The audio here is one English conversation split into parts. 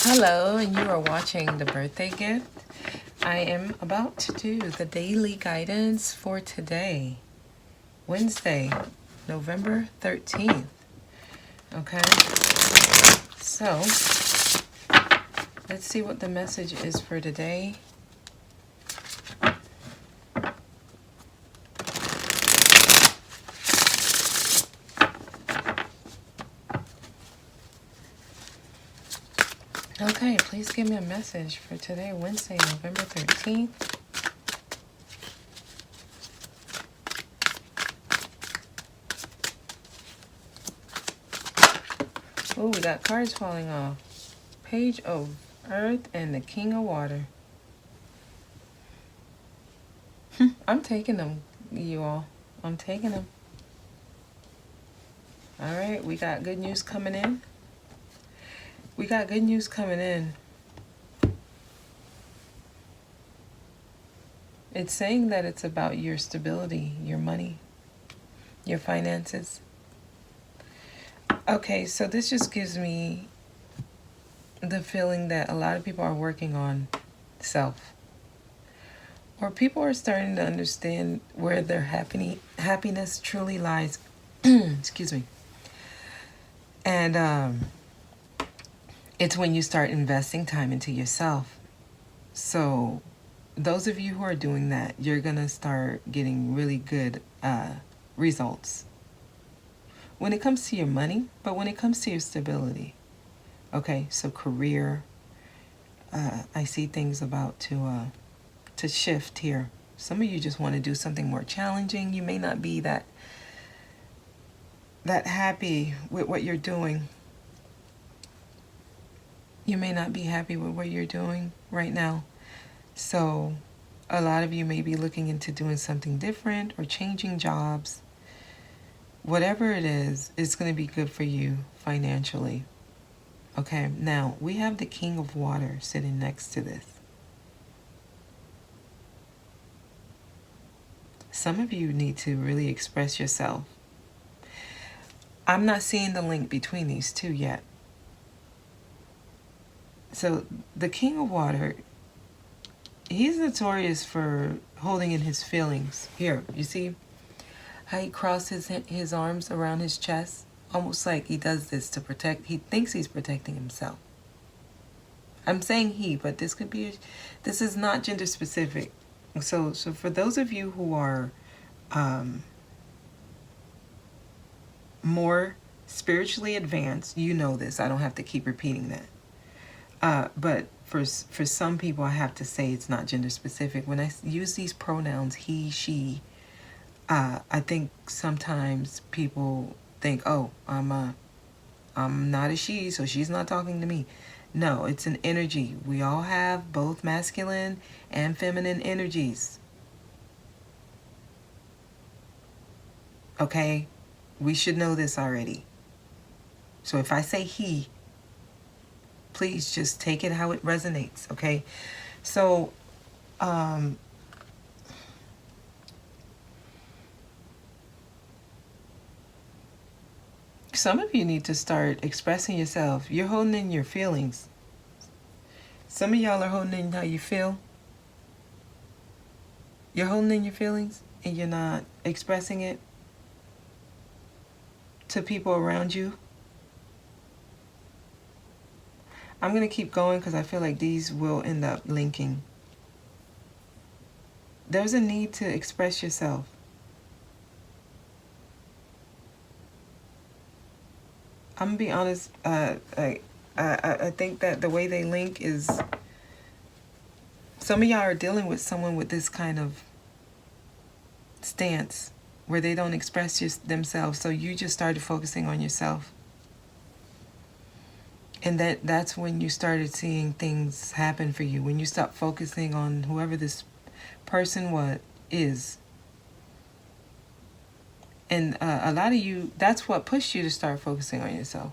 Hello, and you are watching The Birthday Gift. I am about to do the daily guidance for today, Wednesday, November 13th. Okay, so let's see what the message is for today. Okay, please give me a message for today, Wednesday, November 13th. Oh, we got cards falling off. Page of Earth and the King of Water. I'm taking them, you all. I'm taking them. All right, we got good news coming in. We got good news coming in. It's saying that it's about your stability, your money, your finances. Okay, so this just gives me the feeling that a lot of people are working on self. Or people are starting to understand where their happiness truly lies. Excuse me. And it's when you start investing time into yourself. So those of you who are doing that, you're going to start getting really good results when it comes to your money, but when it comes to your stability. Okay, so career, I see things about to shift here. Some of you just want to do something more challenging. You may not be that happy with what you're doing. You may not be happy with what you're doing right now. So a lot of you may be looking into doing something different or changing jobs. Whatever it is, it's going to be good for you financially. Okay, now we have the King of Water sitting next to this. Some of you need to really express yourself. I'm not seeing the link between these two yet. So the King of Water, he's notorious for holding in his feelings. Here, you see how he crosses his arms around his chest? Almost like he does this to protect, he thinks he's protecting himself. I'm saying he, but this is not gender specific. So for those of you who are more spiritually advanced, you know this. I don't have to keep repeating that. But for some people, I have to say it's not gender specific. When I use these pronouns, he, she, I think sometimes people think, oh, I'm not a she, so she's not talking to me. No, it's an energy. We all have both masculine and feminine energies. Okay? We should know this already. So if I say he, please just take it how it resonates, okay? So, some of you need to start expressing yourself. You're holding in your feelings. Some of y'all are holding in how you feel. You're holding in your feelings and you're not expressing it to people around you. I'm going to keep going because I feel like these will end up linking. There's a need to express yourself. I'm going to be honest, I think that the way they link is, some of y'all are dealing with someone with this kind of stance where they don't express themselves, so you just started focusing on yourself. And that's when you started seeing things happen for you, when you stopped focusing on whoever this person is. And a lot of you, that's what pushed you to start focusing on yourself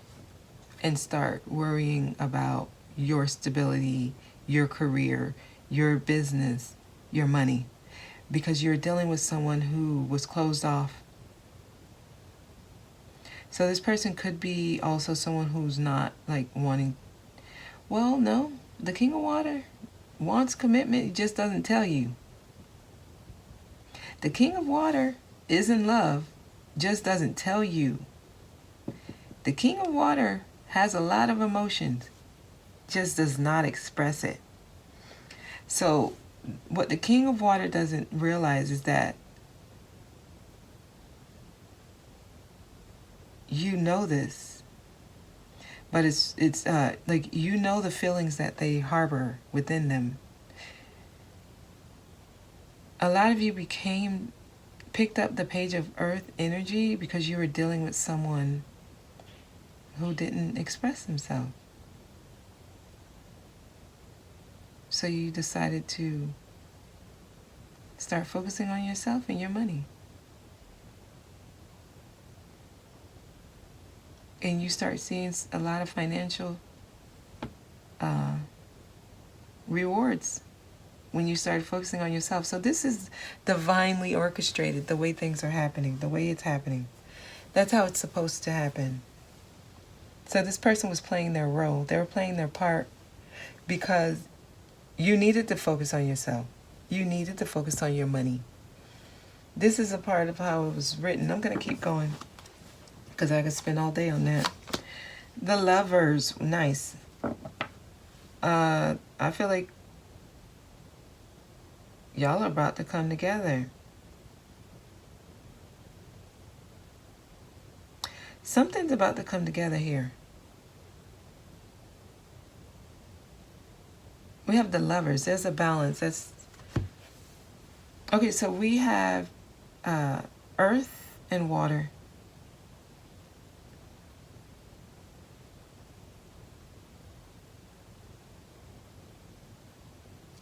and start worrying about your stability, your career, your business, your money, because you're dealing with someone who was closed off. So this person could be also someone who's not like wanting Well, no. The King of Water wants commitment. He just doesn't tell you. The King of Water is in love, just doesn't tell you. The King of Water has a lot of emotions, just does not express it. So what the King of Water doesn't realize is that you know this, but it's like you know the feelings that they harbor within them. A lot of you picked up the Page of Earth energy because you were dealing with someone who didn't express himself. So you decided to start focusing on yourself and your money. And you start seeing a lot of financial rewards when you start focusing on yourself. So this is divinely orchestrated, the way things are happening, the way it's happening. That's how it's supposed to happen. So this person was playing their role. They were playing their part because you needed to focus on yourself. You needed to focus on your money. This is a part of how it was written. I'm going to keep going because I could spend all day on that. The Lovers, nice. I feel like y'all are about to come together. Something's about to come together here. We have the Lovers. There's a balance. That's okay. So we have earth and water.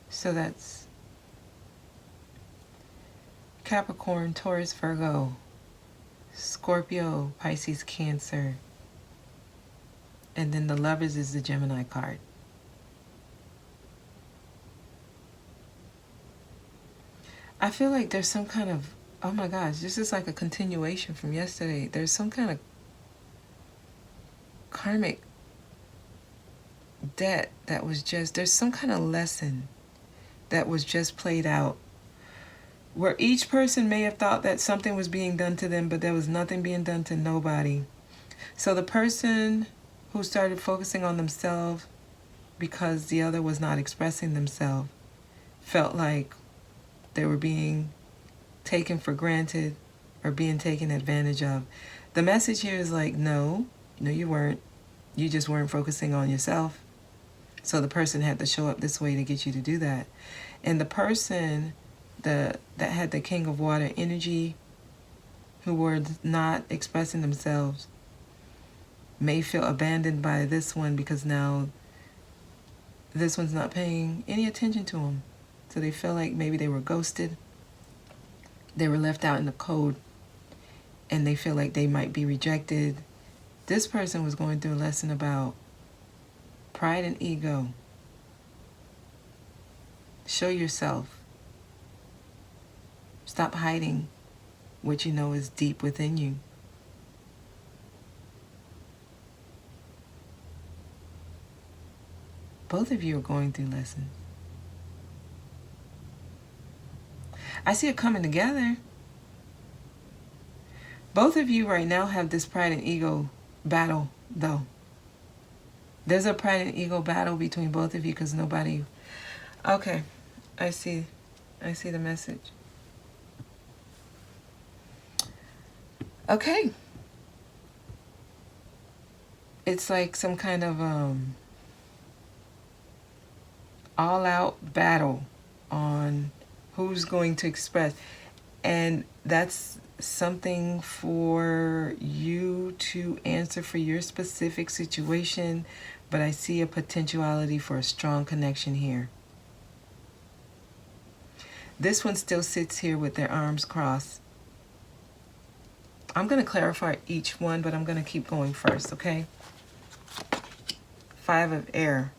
So that's Capricorn, Taurus, Virgo, Scorpio, Pisces, Cancer. And then the Lovers is the Gemini card. I feel like there's some kind of, oh my gosh, this is like a continuation from yesterday. There's some kind of karmic debt that was just, there's some kind of lesson that was just played out where each person may have thought that something was being done to them, but there was nothing being done to nobody. So the person who started focusing on themselves because the other was not expressing themselves felt like they were being taken for granted or being taken advantage of. The message here is like, no, you weren't. You just weren't focusing on yourself. So the person had to show up this way to get you to do that. And the person that had the King of Water energy, who were not expressing themselves, may feel abandoned by this one because now this one's not paying any attention to them. So they feel like maybe they were ghosted. They were left out in the cold. And they feel like they might be rejected. This person was going through a lesson about pride and ego. Show yourself. Stop hiding what you know is deep within you. Both of you are going through lessons. I see it coming together. Both of you right now have this pride and ego battle, though. There's a pride and ego battle between both of you because nobody... Okay, I see the message. Okay. It's like some kind of all-out battle on who's going to express. And that's something for you to answer for your specific situation, but I see a potentiality for a strong connection here. This one still sits here with their arms crossed. I'm going to clarify each one, but I'm going to keep going first, okay? 5 of air.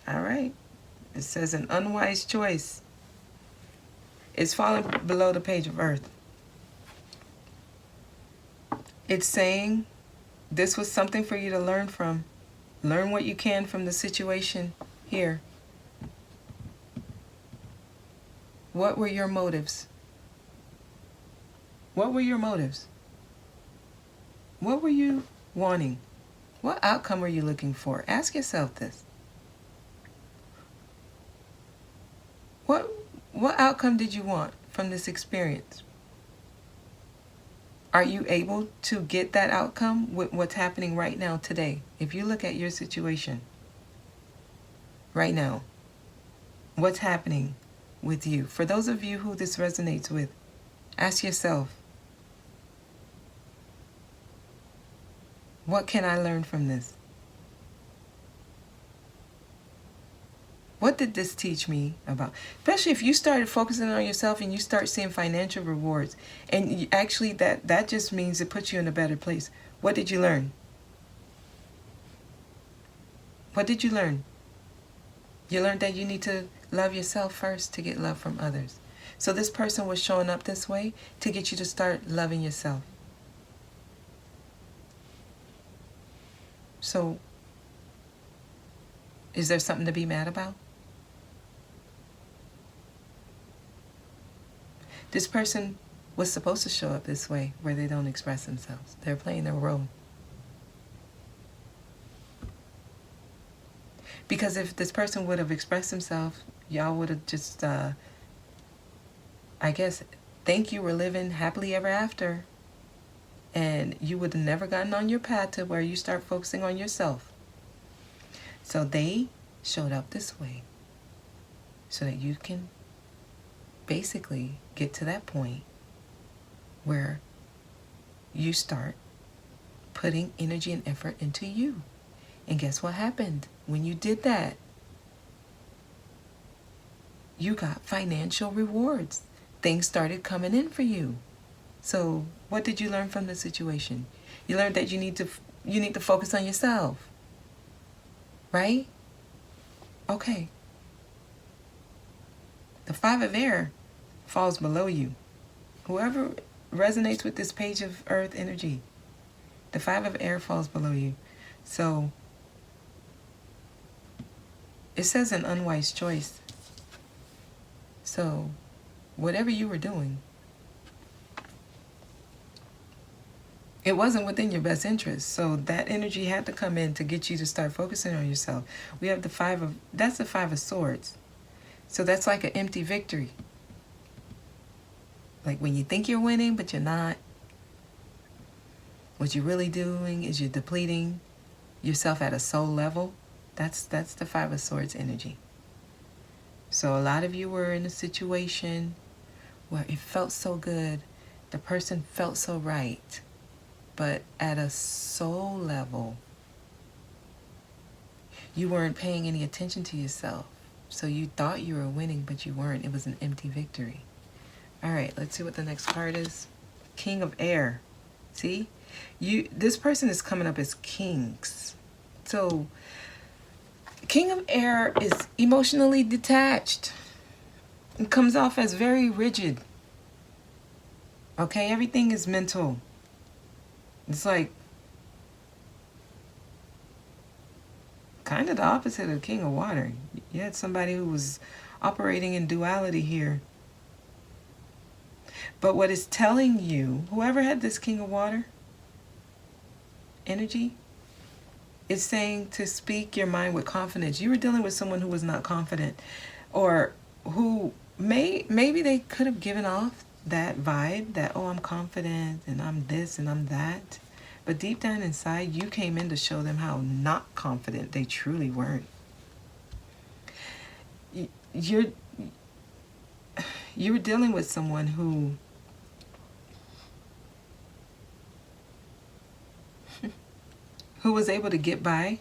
All right. It says an unwise choice is falling below the Page of Earth. It's saying This was something for you to learn from. Learn what you can from the situation here. What were your motives? What were your motives? What were you wanting? What outcome were you looking for? Ask yourself this. What outcome did you want from this experience? Are you able to get that outcome with what's happening right now today? If you look at your situation right now, what's happening with you? For those of you who this resonates with, ask yourself, what can I learn from this? What did this teach me about? Especially if you started focusing on yourself and you start seeing financial rewards. And actually that just means it puts you in a better place. What did you learn? What did you learn? You learned that you need to love yourself first to get love from others. So this person was showing up this way to get you to start loving yourself. So, is there something to be mad about? This person was supposed to show up this way where they don't express themselves. They're playing their role. Because if this person would have expressed himself, y'all would have just, I guess, think you were living happily ever after. And you would have never gotten on your path to where you start focusing on yourself. So they showed up this way so that you can basically get to that point where you start putting energy and effort into you. And guess what happened? When you did that, you got financial rewards. Things started coming in for you. So what did you learn from the situation? You learned that you need to focus on yourself. Right? Okay. The 5 of air falls below you. Whoever resonates with this page of earth energy, the 5 of air falls below you. So it says an unwise choice. So whatever you were doing, it wasn't within your best interest. So that energy had to come in to get you to start focusing on yourself. We have that's the 5 of swords. So that's like an empty victory. Like when you think you're winning, but you're not. What you're really doing is you're depleting yourself at a soul level. That's the 5 of swords energy. So a lot of you were in a situation where it felt so good. The person felt so right. But at a soul level, you weren't paying any attention to yourself. So you thought you were winning, but you weren't. It was an empty victory. All right, let's see what the next card is. King of Air. See? This person is coming up as kings. So King of Air is emotionally detached. It comes off as very rigid. Okay, everything is mental. It's like kind of the opposite of King of Water. You had somebody who was operating in duality here. But what it's telling you, whoever had this King of Water energy, it's saying to speak your mind with confidence. You were dealing with someone who was not confident, or who maybe they could have given off that vibe that, oh, I'm confident and I'm this and I'm that. But deep down inside, you came in to show them how not confident they truly weren't. You were dealing with someone who was able to get by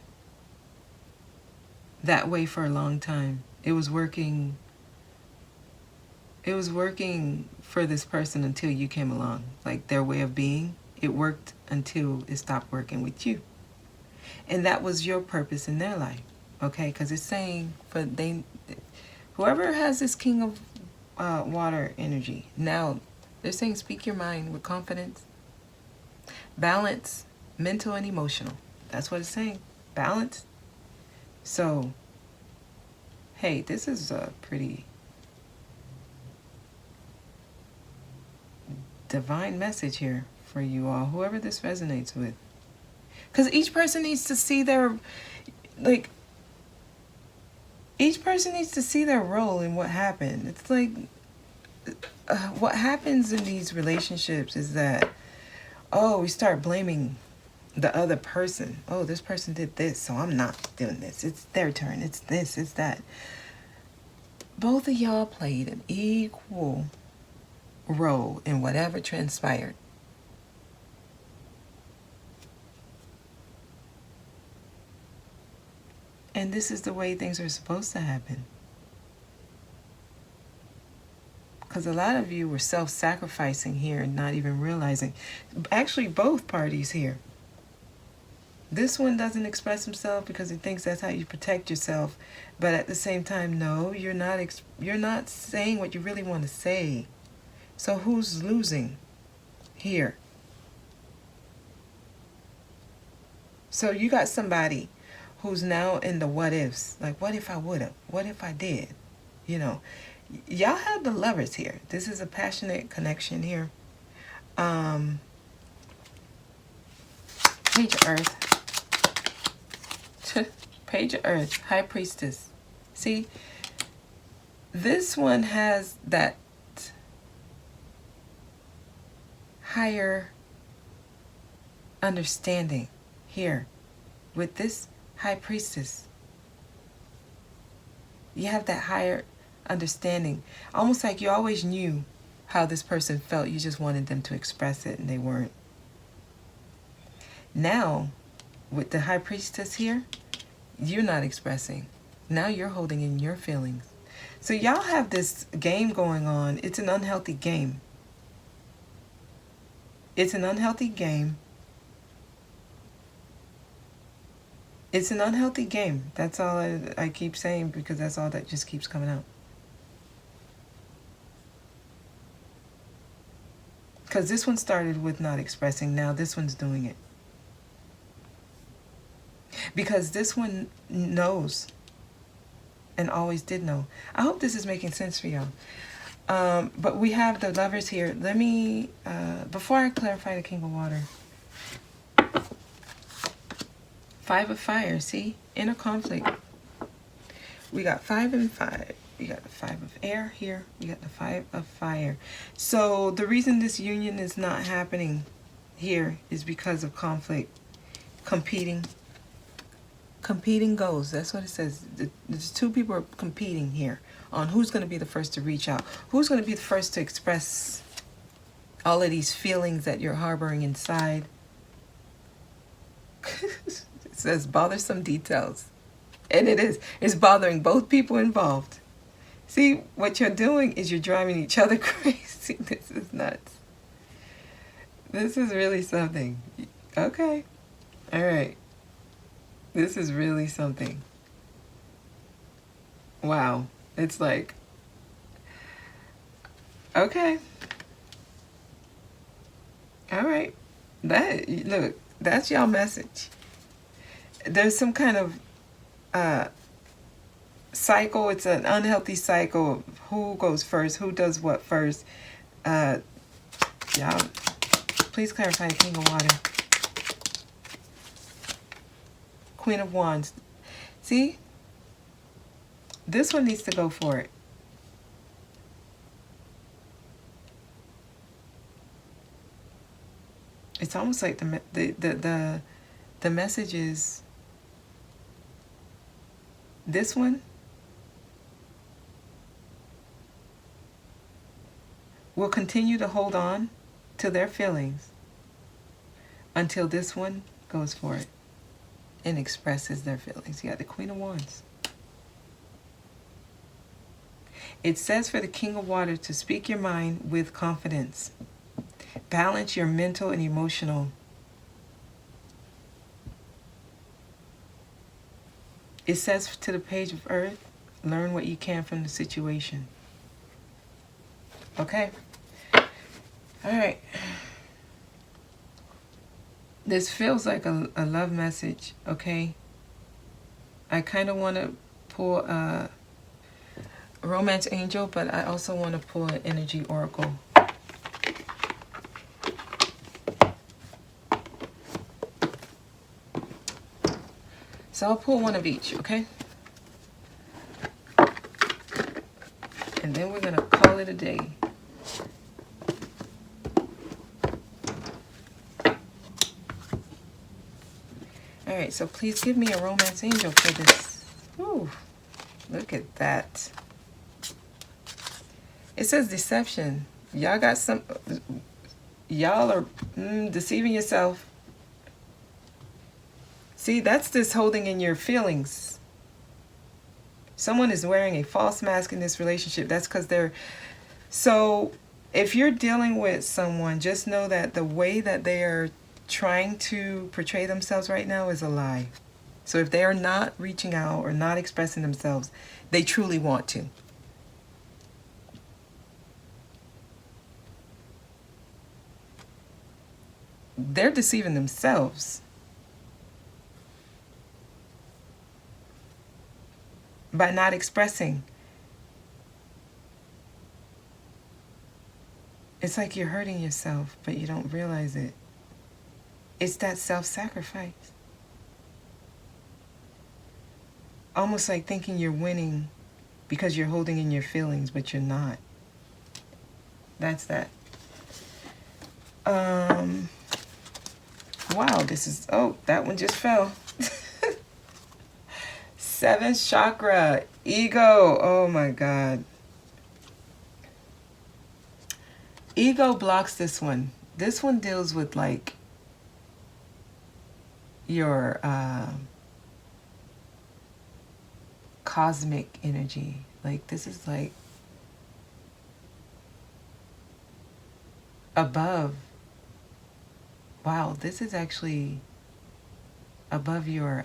that way for a long time. It was working for this person until you came along. Like their way of being, it worked until it stopped working with you. And that was your purpose in their life. Okay? Because it's saying whoever has this King of Water energy, now they're saying speak your mind with confidence. Balance mental and emotional. That's what it's saying. Balance. So, hey, this is a pretty divine message here for you all, whoever this resonates with. Because each person needs to see their, like, each person needs to see their role in what happened. It's like, what happens in these relationships is that, oh, we start blaming the other person. Oh, this person did this, so I'm not doing this. It's their turn. It's this, it's that. Both of y'all played an equal role in whatever transpired. And this is the way things are supposed to happen. Because a lot of you were self-sacrificing here and not even realizing. Actually, both parties here. This one doesn't express himself because he thinks that's how you protect yourself. But at the same time, no, you're not saying what you really want to say. So who's losing here? So you got somebody who's now in the what ifs. Like, what if I would have? What if I did? You know, y'all have the Lovers here. This is a passionate connection here. Page of Earth. Page of Earth. High Priestess. See, this one has that higher understanding here with this High Priestess. You have that higher understanding, almost like you always knew how this person felt. You just wanted them to express it and they weren't. Now with the High Priestess here, you're not expressing. Now you're holding in your feelings. So y'all have this game going on. It's an unhealthy game. It's an unhealthy game. It's an unhealthy game. That's all I keep saying, because that's all that just keeps coming out. Because this one started with not expressing. Now this one's doing it. Because this one knows and always did know. I hope this is making sense for y'all. But we have the Lovers here. Let me, before I clarify the King of Water. 5 of Fire, see? Inner conflict. We got 5 and 5. We got the 5 of Air here. We got the 5 of Fire. So the reason this union is not happening here is because of conflict. Competing goals. That's what it says. There's two people are competing here on who's going to be the first to reach out. Who's going to be the first to express all of these feelings that you're harboring inside. It says bothersome details. And it is. It's bothering both people involved. See, what you're doing is you're driving each other crazy. This is nuts. This is really something. Okay. All right. This is really something. Wow. It's like, okay. All right. Look, that's y'all message. There's some kind of cycle. It's an unhealthy cycle of who goes first, who does what first. Y'all, please clarify the King of Water. Queen of Wands. See? This one needs to go for it. It's almost like the message is this one will continue to hold on to their feelings until this one goes for it and expresses their feelings. You got the Queen of Wands. It says for the King of Water to speak your mind with confidence. Balance your mental and emotional. It says to the Page of Earth, learn what you can from the situation. Okay? All right. This feels like a love message, okay? I kind of want to pull a romance angel, but I also want to pull an energy oracle. So I'll pull one of each, okay? And then we're going to call it a day. All right, so please give me a romance angel for this. Ooh, look at that. It says deception. Y'all got some, y'all are deceiving yourself. See, that's this holding in your feelings. Someone is wearing a false mask in this relationship. That's because they're... So if you're dealing with someone, just know that the way that they are trying to portray themselves right now is a lie. So if they are not reaching out or not expressing themselves, they truly want to. They're deceiving themselves by not expressing. It's like you're hurting yourself, but you don't realize it. It's that self-sacrifice. Almost like thinking you're winning because you're holding in your feelings, but you're not. That's that. Wow, this is... Oh, that one just fell. 7th chakra, ego. Oh my God. Ego blocks this one. This one deals with like your cosmic energy. Like this is like above. Wow, this is actually above your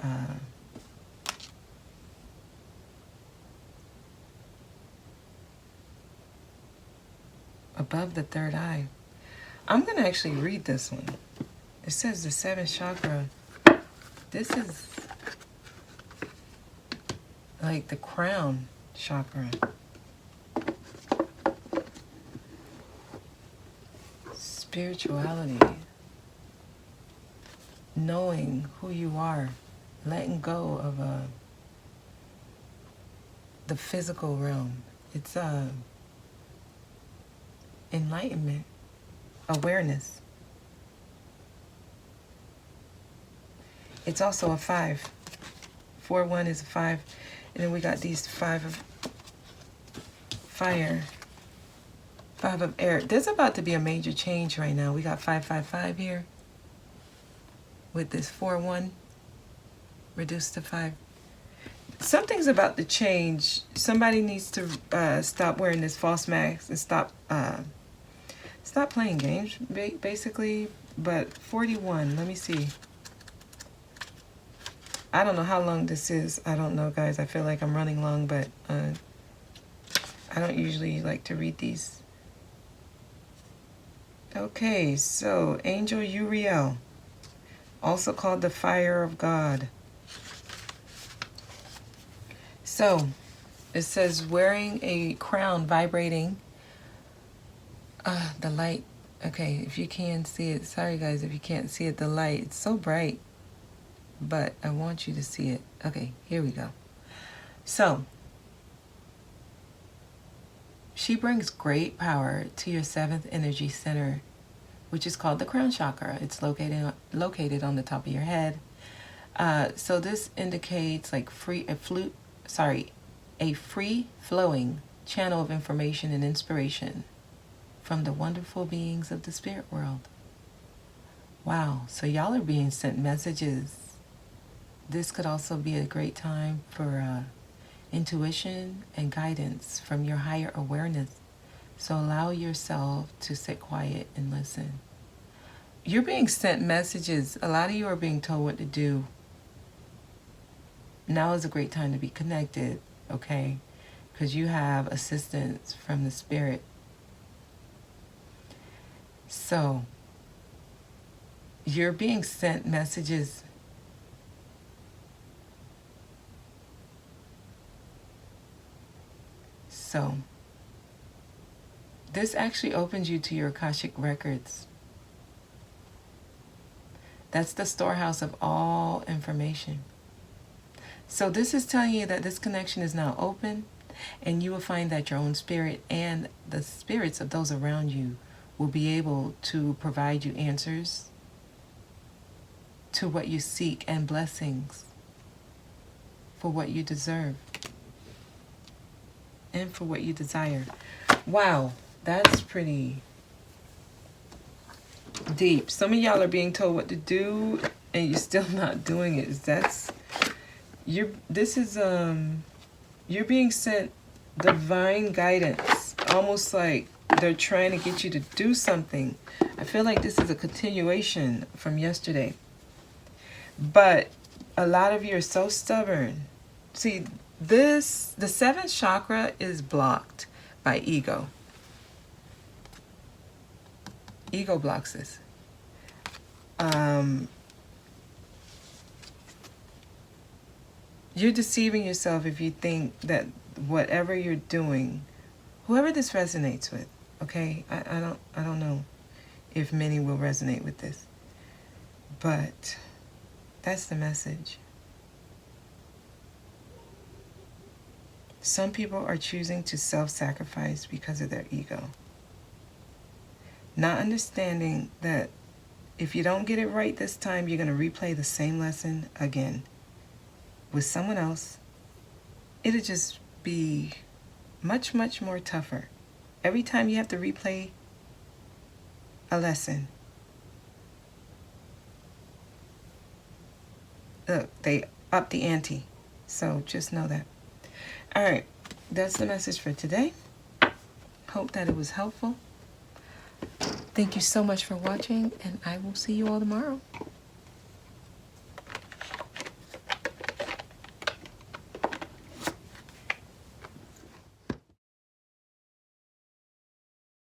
above the third eye. I'm gonna actually read this one. It says the 7th chakra. This is like the crown chakra. Spirituality. Knowing who you are. Letting go of the physical realm. It's enlightenment. Awareness. It's also a 5. 4-1 is a 5. And then we got these 5 of fire. 5 of air. There's about to be a major change right now. We got 555 here. With this 4-1. Reduced to 5. Something's about to change. Somebody needs to stop wearing this false mask and stop playing games, basically. But 41, let me see. I don't know how long this is. I don't know, guys. I feel like I'm running long, but I don't usually like to read these. Okay, so Angel Uriel, also called the Fire of God. So it says wearing a crown vibrating. The light. Okay, if you can see it. Sorry, guys, if you can't see it. The light. It's so bright. But I want you to see it. Okay, here we go. So, she brings great power to your 7th energy center, which is called the crown chakra. It's located on the top of your head. So this indicates like a free-flowing channel of information and inspiration from the wonderful beings of the spirit world. Wow, so y'all are being sent messages. This could also be a great time for intuition and guidance from your higher awareness. So allow yourself to sit quiet and listen. You're being sent messages. A lot of you are being told what to do. Now is a great time to be connected, okay? Because you have assistance from the spirit. So You're being sent messages. So, this actually opens you to your Akashic records. That's the storehouse of all information. So this is telling you that this connection is now open, and you will find that your own spirit and the spirits of those around you will be able to provide you answers to what you seek and blessings for what you deserve and for what you desire. Wow, that's pretty deep. Some of y'all are being told what to do and you're still not doing it. You're being sent divine guidance, almost like they're trying to get you to do something. I feel like this is a continuation from yesterday. But a lot of you are so stubborn. See, the seventh chakra is blocked by ego. Ego blocks this. You're deceiving yourself if you think that whatever you're doing, whoever this resonates with, okay? I don't know if many will resonate with this, but that's the message. Some people are choosing to self-sacrifice because of their ego, not understanding that if you don't get it right this time, you're going to replay the same lesson again with someone else. It'll just be much, much more tougher. Every time you have to replay a lesson, look, they up the ante. So just know that. All right, that's the message for today. Hope that it was helpful. Thank you so much for watching, and I will see you all tomorrow.